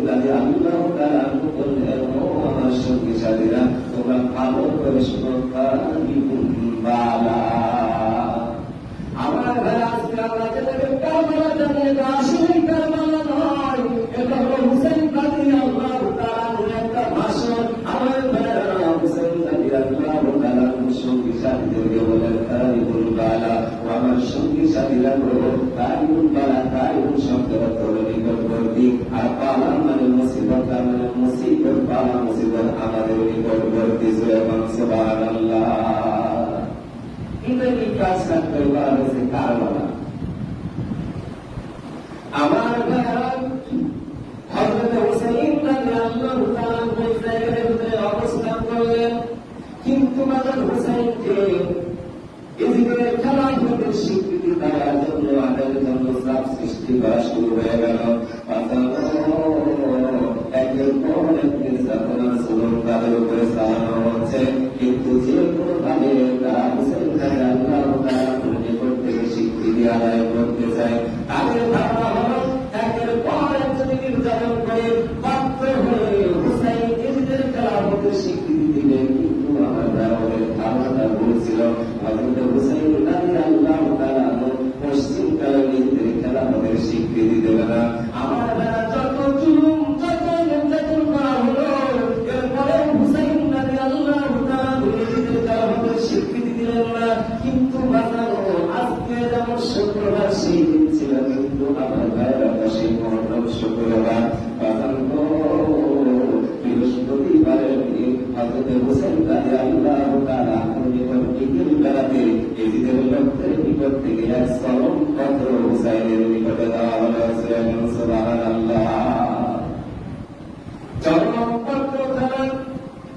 রাদিয়াল্লাহু তাআলা বললেন, ও আমার সঙ্গী সাথীরা, তোমরা ভালো করে শোনো, কারিবুল বালা। আমার ভাই, আজকে আমরা যেটাকে কারবালা জানি, এটা আসলে কারবালা নয়, এটা হলো হুসাইন রাদিয়াল্লাহু তাআলার একটা ভাষণ। আমার ভাইরা, হুসাইন রাদিয়াল্লাহু তাআলার সঙ্গী সাথীদেরকে বলেন কারিবুল বালা। ও আমার সঙ্গী সাথীরা বলো, কারিবুল বালা, কারিবুল শব্দের অর্থ হলো নিকটবর্তী, আর বালা মানে মুসিবত, তার মানে মুসিবত, বালা মুসিবত আমাদের নিকটবর্তী। সুবহানাল্লাহ। ইংরেজি কাজ করতে বলা হয়েছে কারবালা। আমার ভাইরা, হযরত হুসাইন রাদিয়াল্লাহু তাআলা ওই জায়গার ভিতরে অবস্থান করলেন, কিন্তু মাদার হুসাইনকে এদিকে খেলাফতের স্বীকৃতি দেওয়ার জন্য, আদায়ের জন্য চাপ সৃষ্টি করা শুরু হয়ে গেল। একের পর এক নির্যাতন জুলুম তাদের উপরে চালানো হচ্ছে, কিন্তু যে কোনো ভাবে তারা হুসাইন রাদিয়াল্লাহু তাআলার নিকট থেকে স্বীকৃতি আদায় করতে চায়। তাদের ধারণা হলো একের পর এক যদি নির্যাতন করে বাধ্য হয়ে হুসাইন নিজেদের খেলাফতের স্বীকৃতি দিলেন। কিন্তু আমার ধারণাটা ভুল ছিল। হযরত হুসাইন রাদিয়াল্লাহু তাআলা পশ্চিম কালে নিজেদের খেলাফতের স্বীকৃতি দেবে না। আমার যত জুলুম, যত নির্যাতন করা হলো, এরপরে হুসাইন রাদিয়াল্লাহু তাআলা নিজেদের খেলাফতের স্বীকৃতি দিলেন না। কিন্তু বাঁচানো আজকে যেমন শুক্রবার সেই দিন ছিল, কিন্তু আমার ভাইয়েরা সেই মহরম শুক্রবার বাঁচানো বৃহস্পতিবারের দিন হযরত হুসাইন রাদিয়াল্লাহু তাআলা বিকেল বেলাতে এজিদের লোকদের নিকট থেকে এক চরম পত্র হুসাইনের নিকটে দেওয়া হলো। সুবহানাল্লাহ। চরম পত্র দ্বারা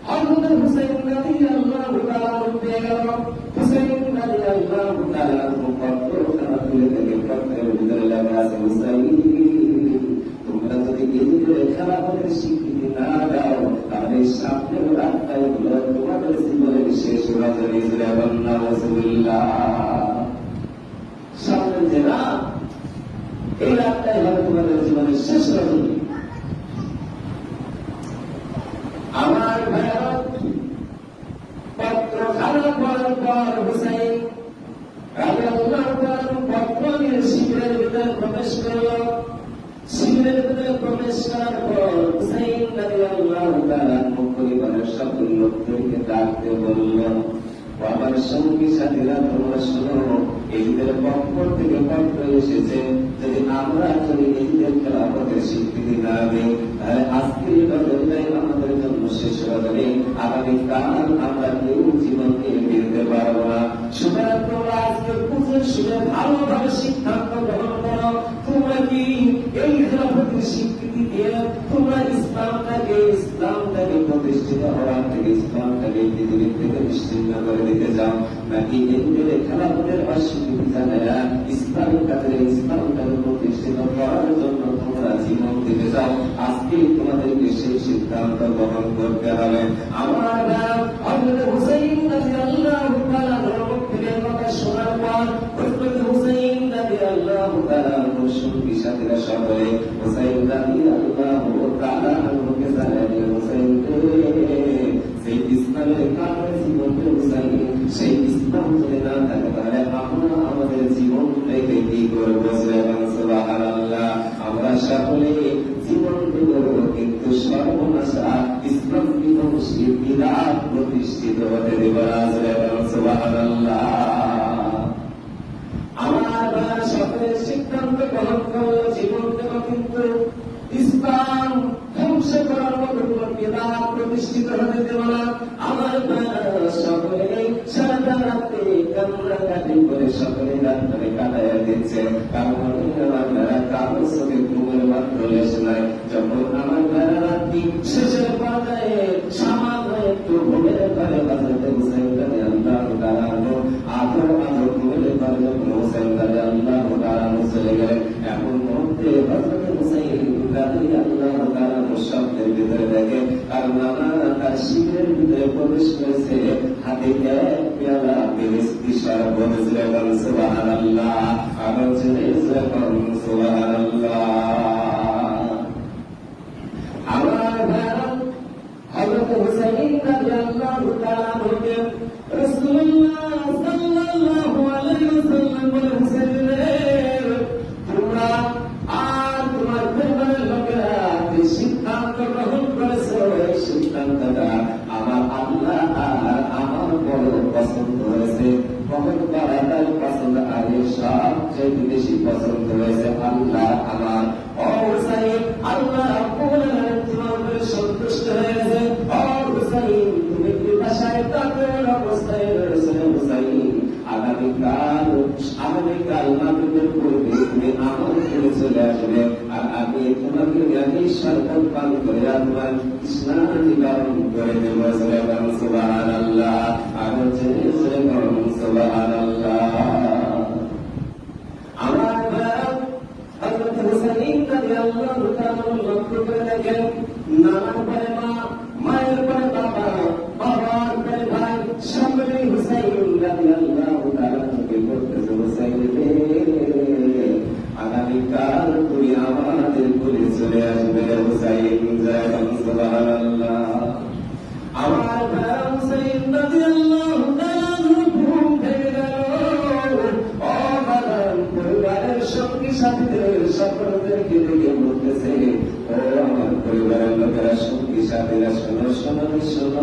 হযরত হুসাইন রাদিয়াল্লাহু তাআলা পেয়ে গেল। হুসাইন রাদিয়াল্লাহু তাআলা পত্র তুলে থেকে পত্রের ভিতরে লেখা আছে, হুসাইন, তোমরা যদি এজিদের খেলাফতের স্বীকৃতি না দাও, তাহলে সামনের রাতটাই হলো তোমাদের জীবনের শেষ রজনী। সুবহানাল্লাহ। সামনের যে রাত, এই রাতটাই হবে তোমাদের জীবনের শেষ রজনী। আমার ভাইয়েরা, পত্র খানা করার পর হুসাইন রাদিয়াল্লাহু তাআলা পত্র নিয়ে শিবিরের ভিতরে প্রবেশ করল। শিবিরের ভিতরে প্রবেশ করার পর হুসাইন রাদিয়াল্লাহু তাআলা পরিবারের সকল লোকদেরকে ডাকতে বলল, আমার সঙ্গী সাথীরা, তোমরা শোনো, এদের পক্ষ থেকে পত্র এসেছে, যদি আমরা যদি এদের খেলাফতের স্বীকৃতি না দিই, তাহলে আজকের রজনীটাই আমাদের জন্য শেষ রজনী। আগামীকাল আমরা কেউ জীবনকে ফিরতে পারবো না। সুতরাং তোমরা আজকে বুঝে শুনে ভালোভাবে সিদ্ধান্ত গ্রহণ করো, তোমরা কি এই খেলাফতের স্বীকৃতি দিয়ে তোমরা ইসলামটাকে প্রতিষ্ঠিত হওয়ার থেকে, ইসলামটাকে পৃথিবীর থেকে নিশ্চিন্ন করে দিতে চাও, নাকি এদের খেলাফতের অস্বীকৃতি জানায়া ইসলামের কাছে ইসলামটাকে প্রতিষ্ঠিত করার জন্য তোমরা জীবন দিতে চাও? আজকে তোমাদেরকে সেই সিদ্ধান্ত গ্রহণ করতে হবে। আমার হযরত হুসাইন রাদিয়াল্লাহু তাআলা থেকে কথা শোনার পর হযরত হুসাইন রাদিয়াল্লাহু তাআলা সঙ্গী সাথীরা সকলে হুসাইন রাদিয়াল্লাহু তাআলা কে জানালেন, হুসাইন সেই ইসলামের কারণে জীবনকে হুসাইন সেই ইসলাম যদি না থাকে, তাহলে আমরা আমাদের জীবনটাকে কি করবো? সুবহানাল্লাহ। আমরা সকলে জীবন করব, কিন্তু সর্বনাশা ইসলাম বিধান প্রতিষ্ঠিত হতে দেব না। সুবহানাল্লাহ। আমার সকলের সিদ্ধান্ত গ্রহণ করলো, জীবন দেব, কিন্তু ইসলাম ধ্বংস করার মতো কোন বিধান প্রতিষ্ঠিত হতে দেব না। আমার সকলে সারা রাতে কান্নাকাটি করে সকলে রাত ধরে কাটাইয়া দিচ্ছে, কারণ আমার কারো চোখে ঘুমের মাত্র লেশ নাই। যখন আমার রাত্রি শেষের পর্যায়ে সামান্য একটু ঘুমের ঘরে বাজাতে হুসাইন রাদিয়াল্লাহু তাআলা আদর ঘুমের ঘরে যখন হুসাইন রাদিয়াল্লাহু তাআলা চলে গেলেন, এমন মুহূর্তে হযরত হুসাইন রাদিয়াল্লাহু তাআলা শব্দের ভিতরে দেখে আর নানা তার শিবিরের ভিতরে প্রবেশ করেছে, হাতে এক পেয়ালা বেরেস্তি শরবত। সুবহানাল্লাহ। আরো জোরে সুবহানাল্লাহ। ভাইরা, হযরত হুসাইন রাদিয়াল্লাহু তাআলা আনহুকে রাসূলুল্লাহ সাল্লাল্লাহু আলাইহি ওয়াসাল্লাম বলে, হুসাইন রে, তোমরা আর তোমার পরিবারের লোকেরা যে সিদ্ধান্ত গ্রহণ করেছে, এই সিদ্ধান্তটা আমার আল্লাহ আর আমার বড় পছন্দ হয়েছে। বহুত বারাদার পছন্দ, আরে সবচেয়ে বেশি পছন্দ হয়েছে আল্লাহ আমার। ও হুসাইন, আল্লাহ রাব্বুল আলামিন তোমার উপরে সন্তুষ্ট হয়েছে। ও হুসাইন, তুমি কি বাসায় তাদের অবস্থায় রয়েছে? হুসাইন, আগামীকাল মাগরিবের পূর্বে তুমি আমার ঘরে চলে আসবে, আর আমি তোমাকে শরবত পান করে তোমার তৃষ্ণা নিবারণ করে দেব। সুবহানাল্লাহ, আর সুবহানাল্লাহ। আমার হযরত হুসাইন রাদিয়াল্লাহু তাআলা লক্ষ্য করে দেখেন, নানার পরে মা, মায়ের পরে বাবা, বাবার পরে ভাই, সকলেই হুসাইন রাদিয়াল্লাহু তাআলা কে বলতেছে, হুসাইন রে, আগামীকাল তুমি আমাদের ঘরে চলে আসবে। হুসাইন, সুবহানাল্লাহ। আমার ভাই হুসাইন রাদিয়াল্লাহু তাআলা ঘুম ভেঙে গেল। ও বাবার পরিবারের সঙ্গী সাথীদের সকলদেরকে দেখে বলতেছে, ও আমার পরিবারের লোকেরা, সঙ্গী সাথীরা, শোনো শোনো শোনো,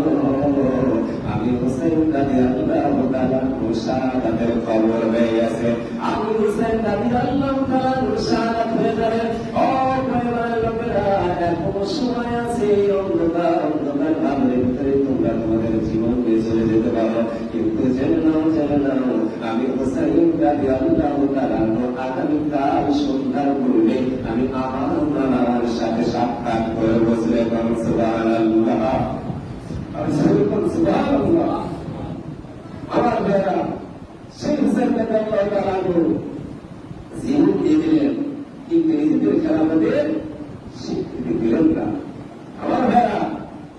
আমি হুসাইন রাদিয়াল্লাহু তাআলা শাহাদাতের খবর পেয়ে গেছে। আমি হুসাইন রাদিয়াল্লাহু তাআলা শাহাদাত হয়ে যাবে। ও পরিবারের লোকেরা, এখনো সময় আছে, অন্ধকার ভাবের ভিতরে তোমরা তোমাদের জীবনকে চলে যেতে পারো, কিন্তু জেনে নাও আমি হুসাইন রাদিয়াল্লাহু তাআলা আগামীকাল সন্ধ্যার পূর্বে আমি আমার নানার সাথে সাক্ষাৎ করে বসলে। সুবহানাল্লাহ, সুবহানাল্লাহ। আমার ভাইরা, সেই হুসাইন রাদিয়াল্লাহু তাআলা জীবন দিয়ে দিলেন, কিন্তু নিজেদের খেলাফতের স্বীকৃতি দিলেন না। আমার ভাইরা,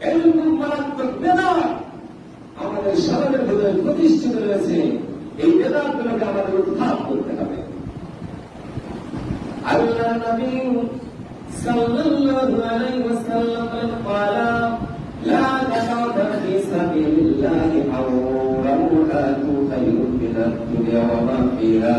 এরকম মারাত্মক বেদাত আমাদের সমাজের ভিতরে প্রতিষ্ঠিত রয়েছে। এই বেদাতগুলোকে আমাদের উদ্ধার করতে হবে। আল্লাহ নবী সাল্লাল্লাহু আলাইহি ওয়াসাল্লাম বলেন, ক্বালা লা তাকাউদু ফি সাবিলিল্লাহি আওরাতু খায়রুম মিনাদ দুনিয়া ওয়া মা ফিহা।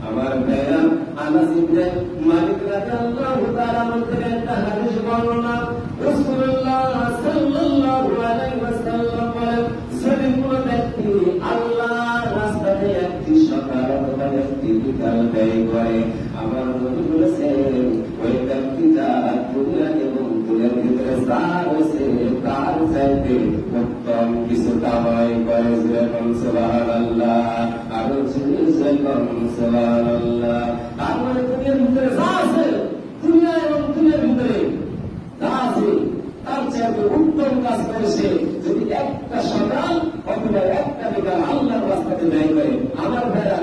আমার ভাইরা, আনাস ইবনে মালিক রাদিয়াল্লাহু তাআলা বলেন, একটা হাদিস বর্ণনা, রাসূলুল্লাহ সাল্লাল্লাহু আলাইহি ওয়াসাল্লাম বলেন, যদি কোনো ব্যক্তি আল্লাহর রাস্তাতে একটি সকাল অথবা একটি বিকাল ব্যয় করে, আমার নবী বলেছেন, ওই ব্যক্তি যার দুনিয়া এবং দুনিয়ার ভিতরে যা রয়েছে তার চাইতে উত্তম কিছু কামাই করে। সুবহানাল্লাহ, আরো সুবহানাল্লাহ। তার মানে দুনিয়ার ভিতরে যা আছে, দুনিয়া এবং দুনিয়ার ভিতরে যা আছে তার চাইতে উত্তম কাজ করেছে যদি একটা সকাল অথবা একটা বিকাল আল্লাহর রাস্তাতে ব্যয় করে। আমার ভাইরা,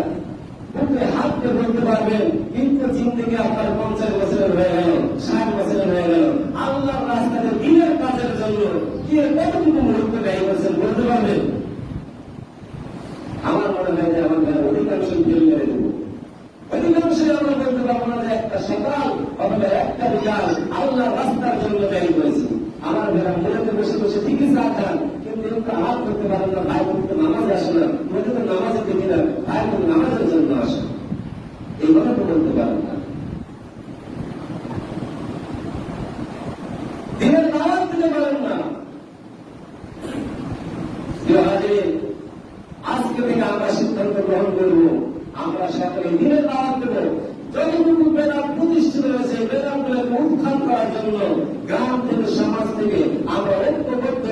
বুকে হাত দিয়ে বলতে পারবেন, কিন্তু জিন্দেগি আপনার 50 বছরের হয়ে গেল, 60 বছরের হয়ে গেল, আল্লাহর রাস্তাতে দিনের কাজের জন্য কি কতটুকু মুহূর্ত ব্যয় করছেন বলতে পারবেন? আমার মনে হয় যে আমার ভাইরা অধিকাংশ ফেল মেরে দেব। অধিকাংশই আমরা বলতে পারবো না যে একটা সকাল অথবা একটা বিকাল আল্লাহর রাস্তার জন্য ব্যয় করেছি। আমার ভাইরা মনেতে বসে বসে ঠিকই চা খান, কিন্তু হাত করতে পারেন না, ভাই কিন্তু নামাজে আসে না, মনে তো নামাজে দেখি না, ভাই কিন্তু নামাজের জন্য আসে, এই কথা তো বলতে পারেন না। দিনের নামাজ দিতে পারেন না। আজকে থেকে আমরা সিদ্ধান্ত গ্রহণ করবো, আমরা সকলে দিনের নামাজ দেব। যতটুকু বেদাত প্রতিষ্ঠিত রয়েছে, বেদাতগুলোকে উত্থান করার জন্য গ্রাম থেকে, সমাজ থেকে আমরা ঐক্যবদ্ধ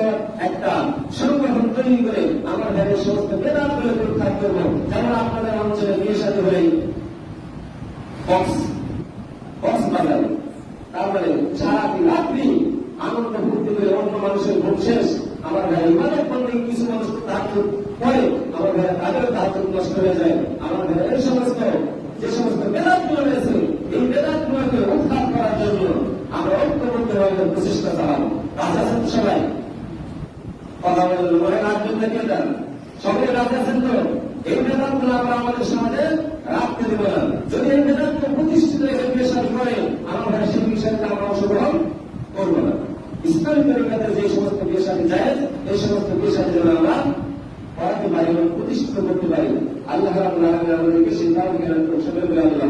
একটা সংগঠন তৈরি করে আমরা তাদের সমস্ত বেদাতগুলোকে উত্থান করবো। যেমন আপনাদের অঞ্চলে বিয়ে সাথে হলে কক্সবাজার, তারপরে সারাদিন রাত্রি আনন্দ ফুর্তি করে অন্য মানুষের ভোট শেষ। আমার ভাই ইমানের পণ্যে কিছু মানুষ তাহাজ্জুদ পড়ে, আমার ভাই তাদের তাহাজ্জুদ নষ্ট হয়ে যায়। আমার ভাই এই সমস্ত যে সমস্ত বেদাতগুলো রয়েছে, এই বেদাতগুলোকে উদ্ধার করার জন্য আমরা ঐক্যবদ্ধভাবে প্রচেষ্টা চালাবো। রাজা আছেন সবাই, কথা বলেন, মনে রাখবেন না কে যান, সবাই রাজা আছেন তো? এই বেদাতগুলো আমরা আমাদের সমাজে রাখতে দেব না। যদি এই বেদাতকে প্রতিষ্ঠিত করে আমার ভাই সেই বিষয়টা আমরা অংশগ্রহণ করবো না। ইসলামী তরিকাতে যে সমস্ত বিয়ে শাদী যায় এই সমস্ত বিয়ে শাদী যেন আমরা পড়াতে পারি এবং প্রতিষ্ঠিত করতে পারি। আল্লাহ রাব্বুল আলামিন আমাদেরকে সিদ্ধান্ত জ্ঞান কৌশলের বলে আল্লাহ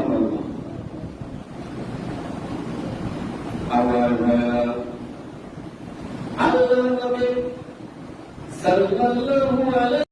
আমার আল্লাহ নবী সাল্লাল্লাহু আলাইহি